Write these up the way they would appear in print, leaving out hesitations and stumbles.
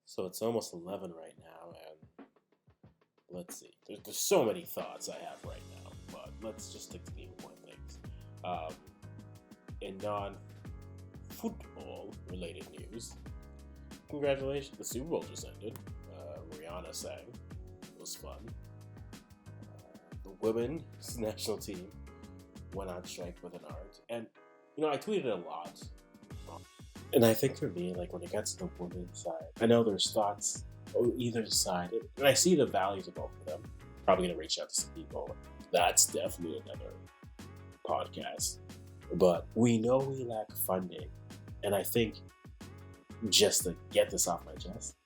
So it's almost 11 right now, and let's see. There's so many thoughts I have right now, but let's just stick to the important things. In non-football related news, congratulations, the Super Bowl just ended. Rihanna sang. It was fun. The women's national team went on strike with an art. And, I tweeted a lot. And I think for me, like when it gets to the women's side, I know there's thoughts on either side. And I see the values of both of them. Probably going to reach out to some people. That's definitely another podcast. But we know we lack funding. And I think, just to get this off my chest,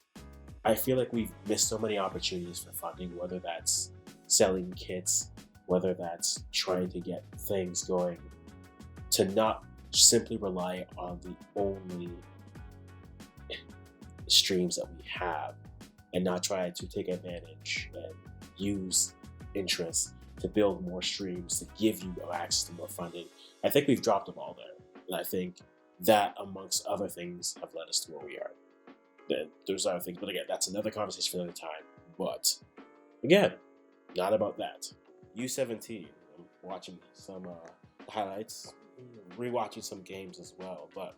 I feel like we've missed so many opportunities for funding, whether that's selling kits, whether that's trying to get things going, to not simply rely on the only streams that we have and not try to take advantage and use interest to build more streams to give you access to more funding. I think we've dropped the ball there. And I think that, amongst other things, have led us to where we are. Then there's other things, but again, that's another conversation for another time. But again, not about that. U17, I'm watching some highlights, rewatching some games as well, but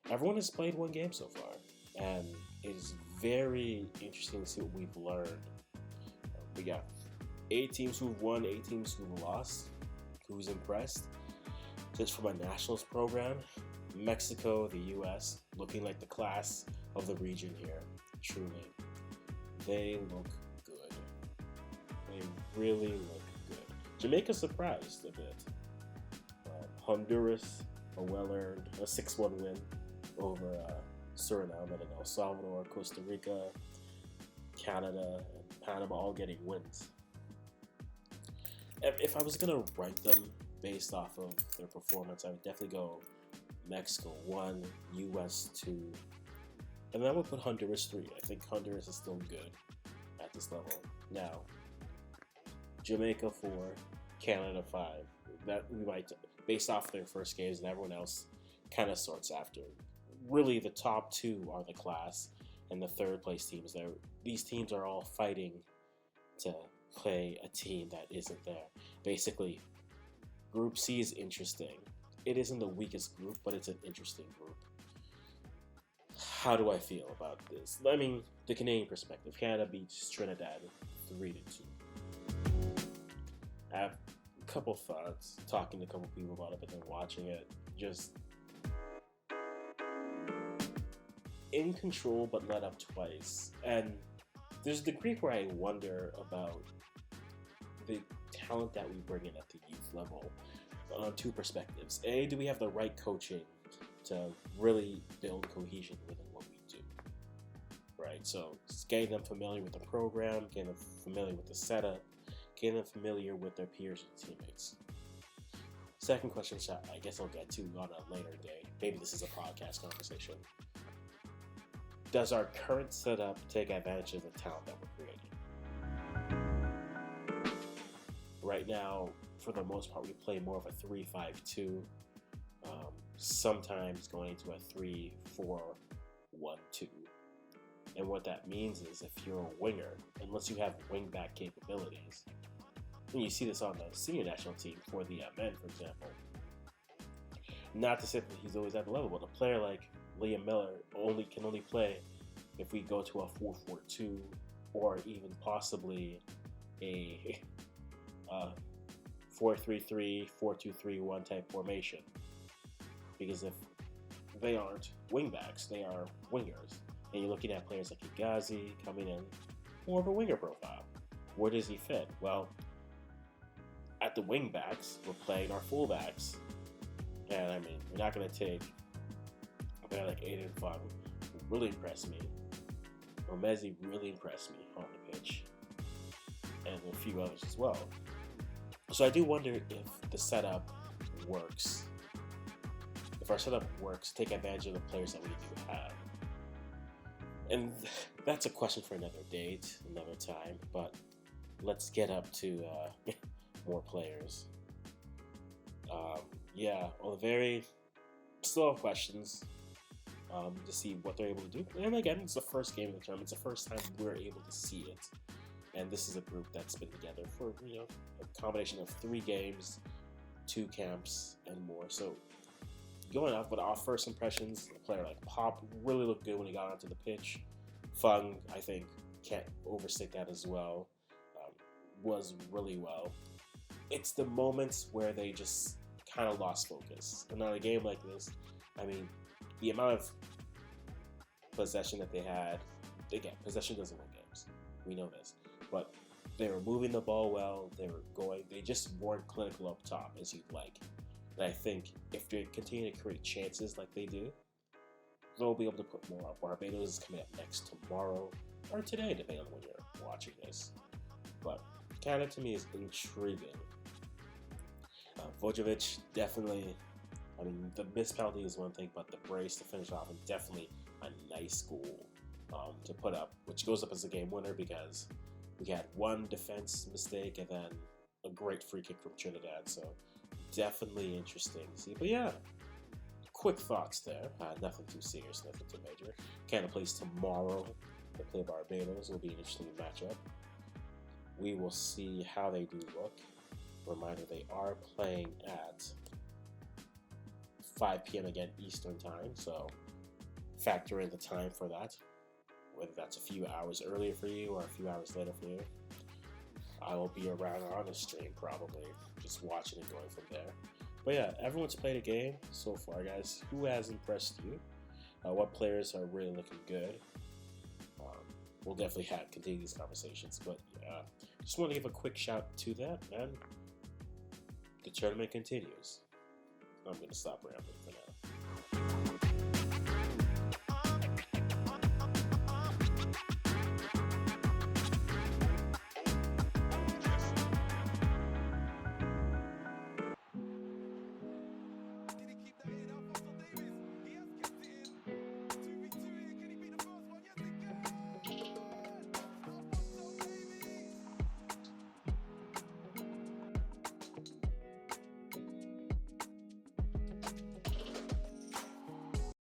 everyone has played one game so far, and it is very interesting to see what we've learned. We got 8 teams who've won, 8 teams who've lost. Who's impressed? Just from a nationals program, Mexico, the US, looking like the class of the region here, truly. They look good. They really look good. Jamaica surprised a bit. Honduras, a well-earned 6-1 win over Suriname and El Salvador, Costa Rica, Canada, and Panama all getting wins. If I was going to rank them based off of their performance, I would definitely go Mexico 1, US 2, and then I would put Honduras 3. I think Honduras is still good at this level. Now, Jamaica 4, Canada 5. That we might, based off their first games, and everyone else kind of sorts after. Really, the top 2 are the class, and the third place teams. These teams are all fighting to play a team that isn't there. Basically, Group C is interesting. It isn't the weakest group, but it's an interesting group. How do I feel about this? I mean, the Canadian perspective. Canada beats Trinidad 3-2. I have a couple thoughts, talking to a couple people about it, but then watching it. Just in control, but let up twice. And there's a degree where I wonder about the talent that we bring in at the youth level on 2 perspectives. A, do we have the right coaching to really build cohesion within what we do? Right? So it's getting them familiar with the program, getting them familiar with the setup, getting them familiar with their peers and teammates. Second question, I guess I'll get to on a later day. Maybe this is a podcast conversation. Does our current setup take advantage of the talent that we're creating? Right now, for the most part, we play more of a 3-5-2, sometimes going into a 3-4-1-2. And what that means is if you're a winger, unless you have wing-back capabilities, and you see this on the senior national team for the men, for example, not to say that he's always at the level, but a player like Liam Miller can only play if we go to a 4-4-2 or even possibly a 4-3-3, 4-2-3-1 type formation. Because if they aren't wingbacks, they are wingers. And you're looking at players like Igazi coming in, more of a winger profile. Where does he fit? Well, at the wingbacks, we're playing our fullbacks. And I mean, we're not going to take a player like Aiden Fung, who really impressed me. Omezi really impressed me on the pitch. And a few others as well. So I do wonder if the setup works. If our setup works, take advantage of the players that we do have. And that's a question for another date, another time. But let's get up to more players. Still have questions. to see what they're able to do. And again, it's the first game of the tournament. It's the first time we're able to see it. And this is a group that's been together for, a combination of 3 games, 2 camps, and more. So going off with our first impressions, a player like Pop really looked good when he got onto the pitch. Fung, I think, can't overstate that as well. Was really well. It's the moments where they just kind of lost focus. And on a game like this, I mean, the amount of possession that they had, again, possession doesn't win games. We know this. But they were moving the ball well. They just weren't clinical up top as you'd like. And I think if they continue to create chances like they do, they'll be able to put more up. Barbados is coming up next tomorrow, or today, depending on when you're watching this. But Canada, to me, is intriguing. Vojovic, definitely, I mean, the missed penalty is one thing, but the brace to finish off is definitely a nice goal to put up, which goes up as a game winner because we had one defense mistake and then a great free kick from Trinidad. So definitely interesting to see. But yeah, quick thoughts there. Nothing too serious, nothing too major. Canada plays tomorrow. They play Barbados. It will be an interesting matchup. We will see how they do look. Reminder, they are playing at 5 p.m. again Eastern time, so factor in the time for that. Whether that's a few hours earlier for you or a few hours later for you. I will be around on the stream probably, just watching and going from there. But yeah, everyone's played a game so far, guys. Who has impressed you? What players are really looking good? We'll definitely continue these conversations, but just want to give a quick shout to that, man. The tournament continues. I'm going to stop rambling for now.